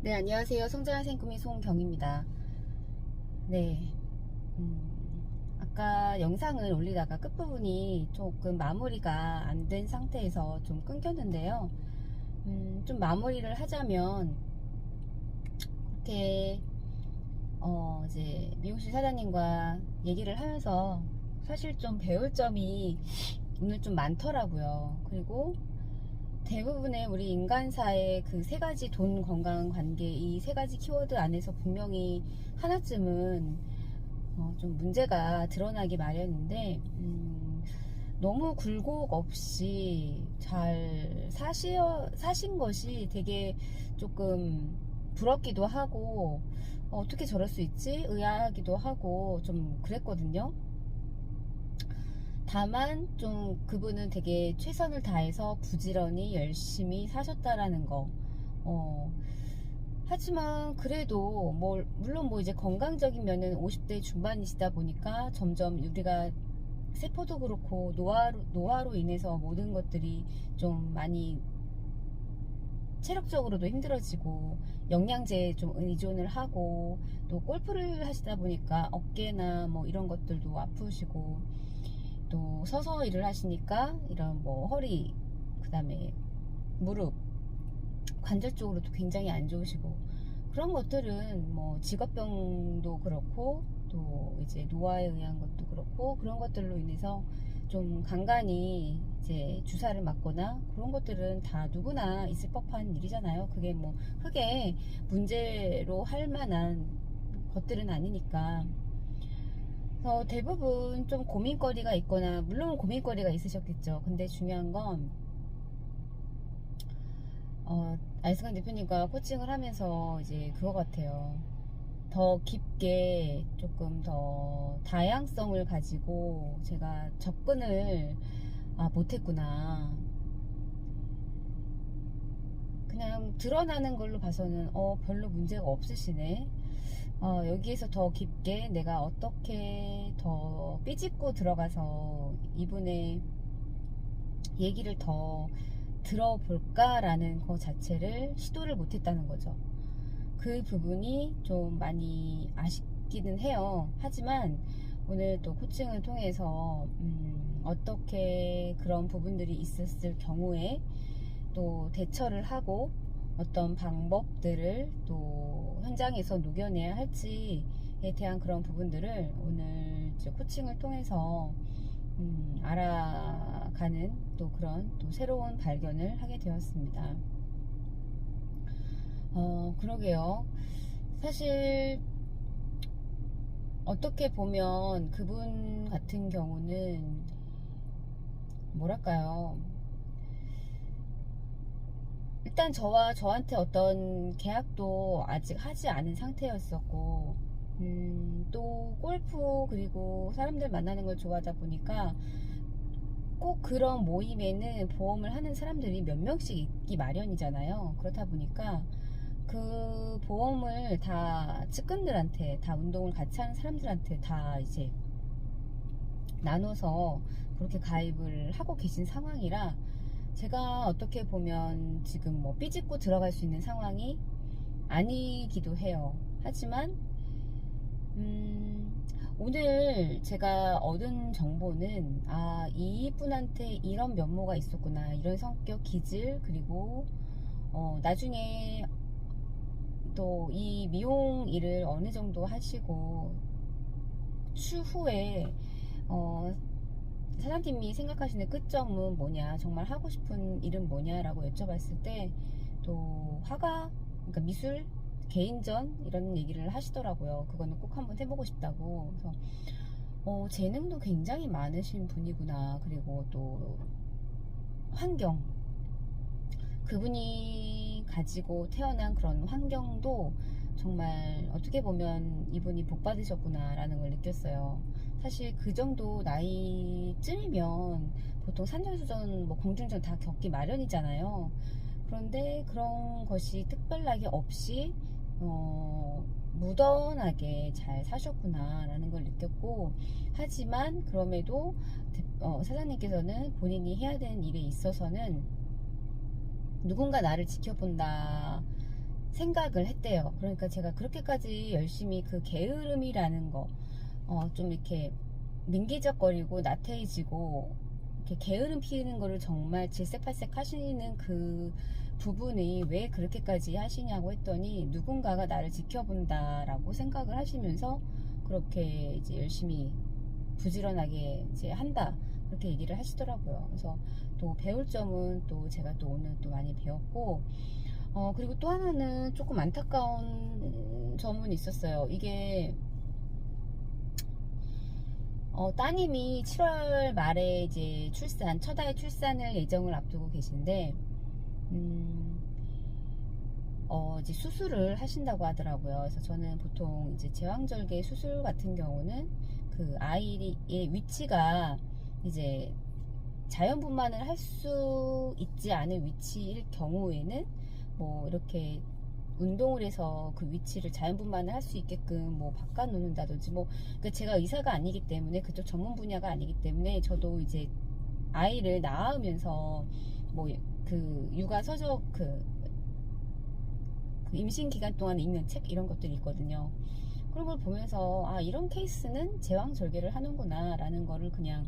네, 안녕하세요. 성장한 생꿈이 송경입니다. 네, 아까 영상을 올리다가 끝부분이 조금 마무리가 안 된 상태에서 좀 끊겼는데요. 좀 마무리를 하자면, 이렇게, 이제 미용실 사장님과 얘기를 하면서 사실 좀 배울 점이 오늘 좀 많더라고요. 그리고 대부분의 우리 인간사의 그 세 가지 돈, 건강, 관계, 이 세 가지 키워드 안에서 분명히 하나쯤은 좀 문제가 드러나기 마련인데, 너무 굴곡 없이 잘 사신 것이 되게 조금 부럽기도 하고, 어떻게 저럴 수 있지? 의아하기도 하고, 좀 그랬거든요. 다만 좀 그분은 되게 최선을 다해서 부지런히 열심히 사셨다라는 거. 어, 하지만 그래도 뭐 물론 뭐 이제 건강적인 면은 50대 중반이시다 보니까 점점 우리가 세포도 그렇고 노화로 인해서 모든 것들이 좀 많이 체력적으로도 힘들어지고 영양제에 좀 의존을 하고 또 골프를 하시다 보니까 어깨나 뭐 이런 것들도 아프시고 또 서서 일을 하시니까 이런 뭐 허리, 그 다음에 무릎, 관절 쪽으로도 굉장히 안 좋으시고 그런 것들은 뭐 직업병도 그렇고 또 이제 노화에 의한 것도 그렇고 그런 것들로 인해서 좀 간간히 이제 주사를 맞거나 그런 것들은 다 누구나 있을 법한 일이잖아요. 그게 뭐 크게 문제로 할 만한 것들은 아니니까. 대부분 좀 고민거리가 있거나 물론 고민거리가 있으셨겠죠. 근데 중요한 건 알승환 대표님과 코칭을 하면서 이제 그거 같아요. 더 깊게 조금 더 다양성을 가지고 제가 접근을 못했구나. 그냥 드러나는 걸로 봐서는 별로 문제가 없으시네. 여기에서 더 깊게 내가 어떻게 더 삐집고 들어가서 이분의 얘기를 더 들어볼까라는 것 자체를 시도를 못했다는 거죠. 그 부분이 좀 많이 아쉽기는 해요. 하지만 오늘 또 코칭을 통해서 어떻게 그런 부분들이 있었을 경우에 또 대처를 하고 어떤 방법들을 또 현장에서 녹여내야 할지에 대한 그런 부분들을 오늘 이제 코칭을 통해서 알아가는 또 그런 또 새로운 발견을 하게 되었습니다. 그러게요. 사실 어떻게 보면 그분 같은 경우는 뭐랄까요. 일단 저한테 어떤 계약도 아직 하지 않은 상태였었고, 또 골프 그리고 사람들 만나는 걸 좋아하다 보니까 꼭 그런 모임에는 보험을 하는 사람들이 몇 명씩 있기 마련이잖아요. 그렇다 보니까 그 보험을 다 측근들한테 다 운동을 같이 하는 사람들한테 다 이제 나눠서 그렇게 가입을 하고 계신 상황이라 제가 어떻게 보면 지금 뭐 삐짓고 들어갈 수 있는 상황이 아니기도 해요. 하지만 오늘 제가 얻은 정보는 이분한테 이런 면모가 있었구나, 이런 성격 기질, 그리고 나중에 또 이 미용 일을 어느 정도 하시고 추후에 사장님이 생각하시는 끝점은 뭐냐, 정말 하고 싶은 일은 뭐냐라고 여쭤봤을 때 또 화가, 그러니까 미술, 개인전 이런 얘기를 하시더라고요. 그거는 꼭 한번 해보고 싶다고. 그래서 재능도 굉장히 많으신 분이구나. 그리고 또 환경, 그분이 가지고 태어난 그런 환경도 정말 어떻게 보면 이분이 복 받으셨구나 라는 걸 느꼈어요. 사실 그 정도 나이쯤이면 보통 산전수전 뭐 공중전 다 겪기 마련이잖아요. 그런데 그런 것이 특별하게 없이 무던하게 잘 사셨구나 라는 걸 느꼈고, 하지만 그럼에도 사장님께서는 본인이 해야 되는 일에 있어서는 누군가 나를 지켜본다 생각을 했대요. 그러니까 제가 그렇게까지 열심히 그 게으름이라는 거, 좀 이렇게 민기적거리고 나태해지고 이렇게 게으름 피우는 거를 정말 질색팔색 하시는 그 부분이 왜 그렇게까지 하시냐고 했더니 누군가가 나를 지켜본다라고 생각을 하시면서 그렇게 이제 열심히 부지런하게 이제 한다, 그렇게 얘기를 하시더라고요. 그래서 또 배울 점은 또 제가 또 오늘 또 많이 배웠고, 그리고 또 하나는 조금 안타까운 점은 있었어요. 이게 따님이 7월 말에 이제 첫 아이 출산을 예정을 앞두고 계신데, 이제 수술을 하신다고 하더라고요. 그래서 저는 보통 이제 제왕절개 수술 같은 경우는 그 아이의 위치가 이제 자연분만을 할 수 있지 않은 위치일 경우에는 뭐 이렇게 운동을 해서 그 위치를 자연분만을 할 수 있게끔 뭐 바꿔 놓는다든지, 뭐 그러니까 제가 의사가 아니기 때문에 그쪽 전문 분야가 아니기 때문에 저도 이제 아이를 낳으면서 뭐 그 육아 서적 그 임신 기간 동안 읽는 책 이런 것들이 있거든요. 그런 걸 보면서 이런 케이스는 제왕절개를 하는구나 라는 거를 그냥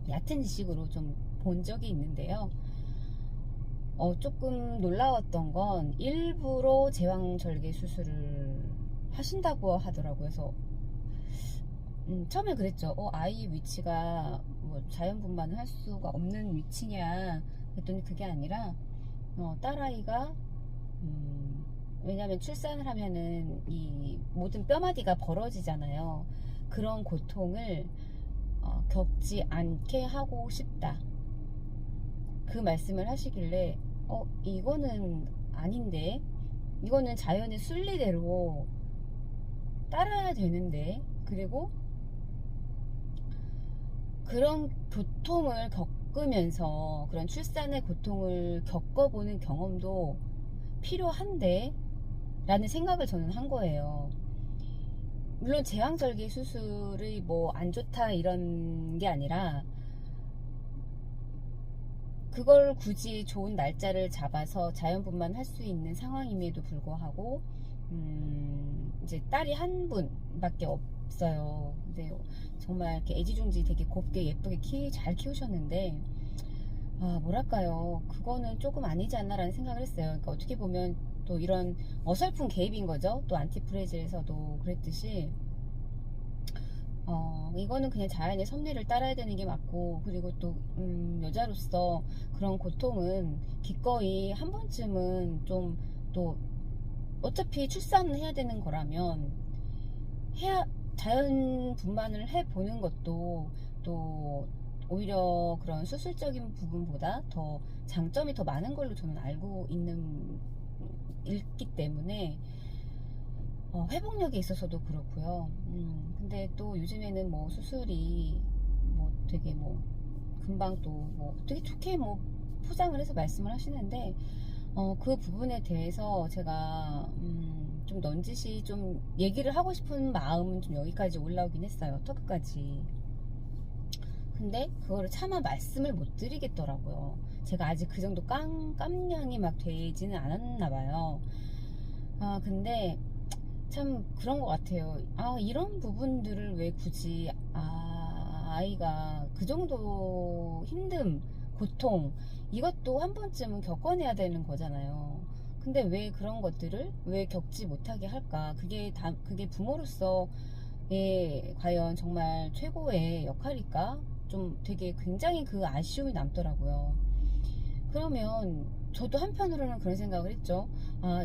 얕은 지식으로 좀 본 적이 있는데요. 조금 놀라웠던 건 일부러 제왕절개 수술을 하신다고 하더라고요. 그래서 처음에 그랬죠. 아이의 위치가 뭐 자연분만을 할 수가 없는 위치냐 했더니 그게 아니라 딸아이가 왜냐하면 출산을 하면은 이 모든 뼈마디가 벌어지잖아요. 그런 고통을 겪지 않게 하고 싶다, 그 말씀을 하시길래 이거는 아닌데, 이거는 자연의 순리대로 따라야 되는데, 그리고 그런 고통을 겪으면서 그런 출산의 고통을 겪어보는 경험도 필요한데 라는 생각을 저는 한 거예요. 물론 제왕절개 수술이 뭐 안 좋다 이런 게 아니라, 그걸 굳이 좋은 날짜를 잡아서 자연분만 할 수 있는 상황임에도 불구하고 이제 딸이 한 분밖에 없어요. 근데 정말 이렇게 애지중지 되게 곱게 예쁘게 잘 키우셨는데, 뭐랄까요, 그거는 조금 아니지 않나 라는 생각을 했어요. 그러니까 어떻게 보면 또 이런 어설픈 개입인 거죠. 또 안티프레즈에서도 그랬듯이 이거는 그냥 자연의 섭리를 따라야 되는 게 맞고, 그리고 또 여자로서 그런 고통은 기꺼이 한 번쯤은 좀, 또 어차피 출산을 해야 되는 거라면 자연 분만을 해보는 것도 또 오히려 그런 수술적인 부분보다 더 장점이 더 많은 걸로 저는 알고 있기 때문에 회복력에 있어서도 그렇고요. 근데 또 요즘에는 뭐 수술이 뭐 되게 뭐 금방 또 뭐 되게 좋게 뭐 포장을 해서 말씀을 하시는데, 그 부분에 대해서 제가 좀 넌지시 좀 얘기를 하고 싶은 마음은 좀 여기까지 올라오긴 했어요. 터크까지. 근데 그거를 차마 말씀을 못 드리겠더라고요. 제가 아직 그 정도 깜냥이 막 되지는 않았나 봐요. 근데 참 그런 것 같아요. 이런 부분들을 왜 굳이 아이가 그 정도 힘듦, 고통, 이것도 한 번쯤은 겪어내야 되는 거잖아요. 근데 왜 그런 것들을 왜 겪지 못하게 할까? 그게 부모로서의 과연 정말 최고의 역할일까? 좀 되게 굉장히 그 아쉬움이 남더라고요. 그러면 저도 한편으로는 그런 생각을 했죠.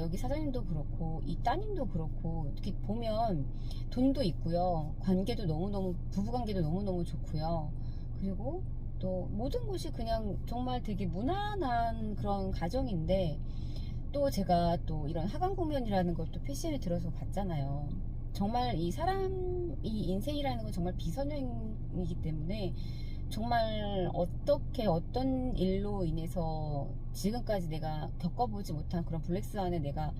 여기 사장님도 그렇고 이 따님도 그렇고 이렇게 보면 돈도 있고요, 관계도 너무너무, 부부관계도 너무너무 좋고요, 그리고 또 모든 것이 그냥 정말 되게 무난한 그런 가정인데, 또 제가 또 이런 하강 공연이라는 것도 패션에 들어서 봤잖아요. 정말 이 인생이라는 건 정말 비선형이기 때문에 정말 어떤 일로 인해서 지금까지 내가 겪어보지 못한 그런 블랙스완에 내가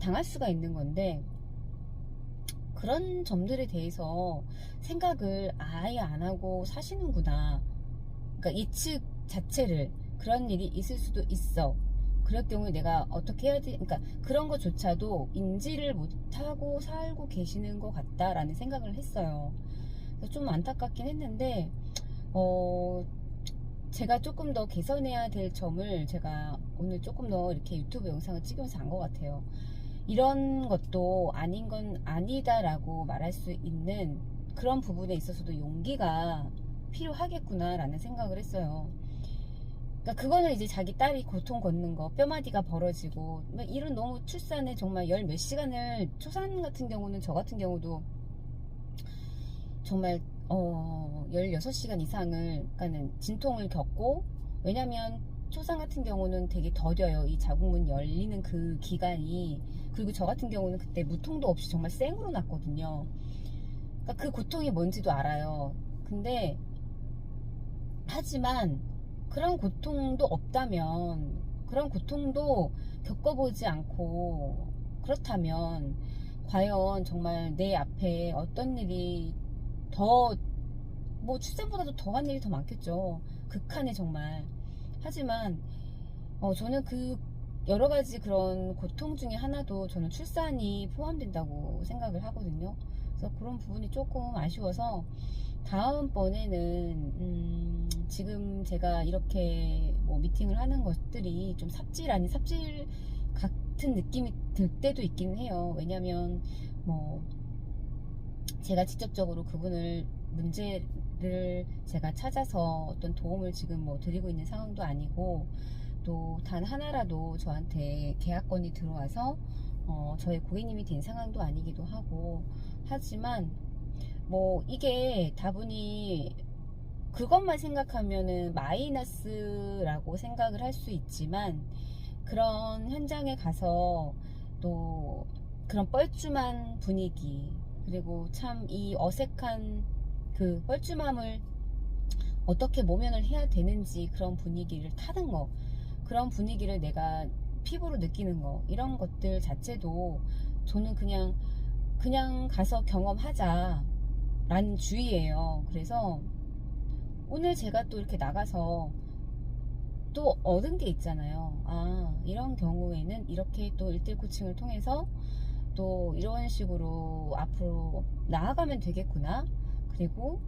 당할 수가 있는 건데, 그런 점들에 대해서 생각을 아예 안 하고 사시는구나. 그러니까 이 측 자체를 그런 일이 있을 수도 있어, 그럴 경우에 내가 어떻게 해야 돼? 그러니까 그런 것조차도 인지를 못하고 살고 계시는 것 같다라는 생각을 했어요. 그래서 좀 안타깝긴 했는데, 제가 조금 더 개선해야 될 점을 제가 오늘 조금 더 이렇게 유튜브 영상을 찍으면서 안 것 같아요. 이런 것도 아닌 건 아니다라고 말할 수 있는 그런 부분에 있어서도 용기가 필요하겠구나라는 생각을 했어요. 그러니까 그거는 이제 자기 딸이 고통 걷는 거, 뼈마디가 벌어지고, 이런 너무 출산에 정말 열 몇 시간을, 초산 같은 경우는 저 같은 경우도 정말 16시간 이상을, 그러니까는 진통을 겪고, 왜냐면 초산 같은 경우는 되게 더뎌요. 이 자궁문 열리는 그 기간이. 그리고 저 같은 경우는 그때 무통도 없이 정말 생으로 났거든요. 그러니까 그 고통이 뭔지도 알아요. 근데 하지만 그런 고통도 없다면, 그런 고통도 겪어보지 않고 그렇다면 과연 정말 내 앞에 어떤 일이 더, 뭐 출산보다도 더한 일이 더 많겠죠. 극한에 정말. 하지만 저는 그 여러 가지 그런 고통 중에 하나도 저는 출산이 포함된다고 생각을 하거든요. 그래서 그런 부분이 조금 아쉬워서 다음번에는 지금 제가 이렇게 뭐 미팅을 하는 것들이 좀 삽질 아닌 삽질 같은 느낌이 들 때도 있긴 해요. 왜냐면 뭐 제가 직접적으로 그분을 문제를 제가 찾아서 어떤 도움을 지금 뭐 드리고 있는 상황도 아니고, 또 단 하나라도 저한테 계약건이 들어와서 저의 고객님이 된 상황도 아니기도 하고, 하지만 뭐 이게 다분히 그것만 생각하면은 마이너스라고 생각을 할 수 있지만, 그런 현장에 가서 또 그런 뻘쭘한 분위기, 그리고 참 이 어색한 그 뻘쭘함을 어떻게 모면을 해야 되는지, 그런 분위기를 타는 거, 그런 분위기를 내가 피부로 느끼는 거, 이런 것들 자체도 저는 그냥 가서 경험하자 라는 주의예요. 그래서 오늘 제가 또 이렇게 나가서 또 얻은 게 있잖아요. 아, 이런 경우에는 이렇게 또 1대1 코칭을 통해서 또 이런 식으로 앞으로 나아가면 되겠구나. 그리고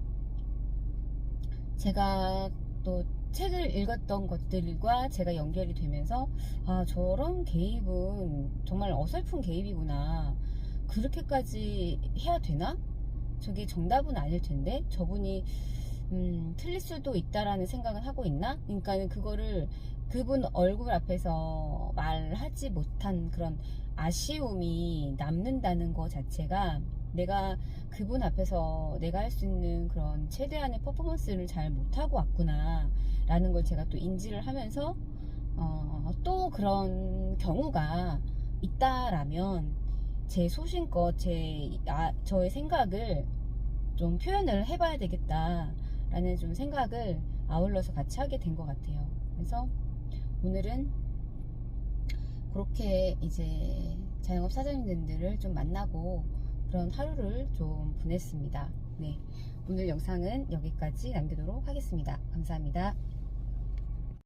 제가 또 책을 읽었던 것들과 제가 연결이 되면서, 아, 저런 개입은 정말 어설픈 개입이구나. 그렇게까지 해야 되나? 저게 정답은 아닐 텐데 저분이 틀릴 수도 있다라는 생각을 하고 있나? 그러니까 그거를 그분 얼굴 앞에서 말하지 못한 그런 아쉬움이 남는다는 거 자체가, 내가 그분 앞에서 내가 할 수 있는 그런 최대한의 퍼포먼스를 잘 못하고 왔구나 라는 걸 제가 또 인지를 하면서, 또 그런 경우가 있다라면 제 소신껏 저의 생각을 좀 표현을 해봐야 되겠다 라는 좀 생각을 아울러서 같이 하게 된 것 같아요. 그래서 오늘은 그렇게 이제 자영업 사장님들을 좀 만나고 그런 하루를 좀 보냈습니다. 네, 오늘 영상은 여기까지 남기도록 하겠습니다. 감사합니다.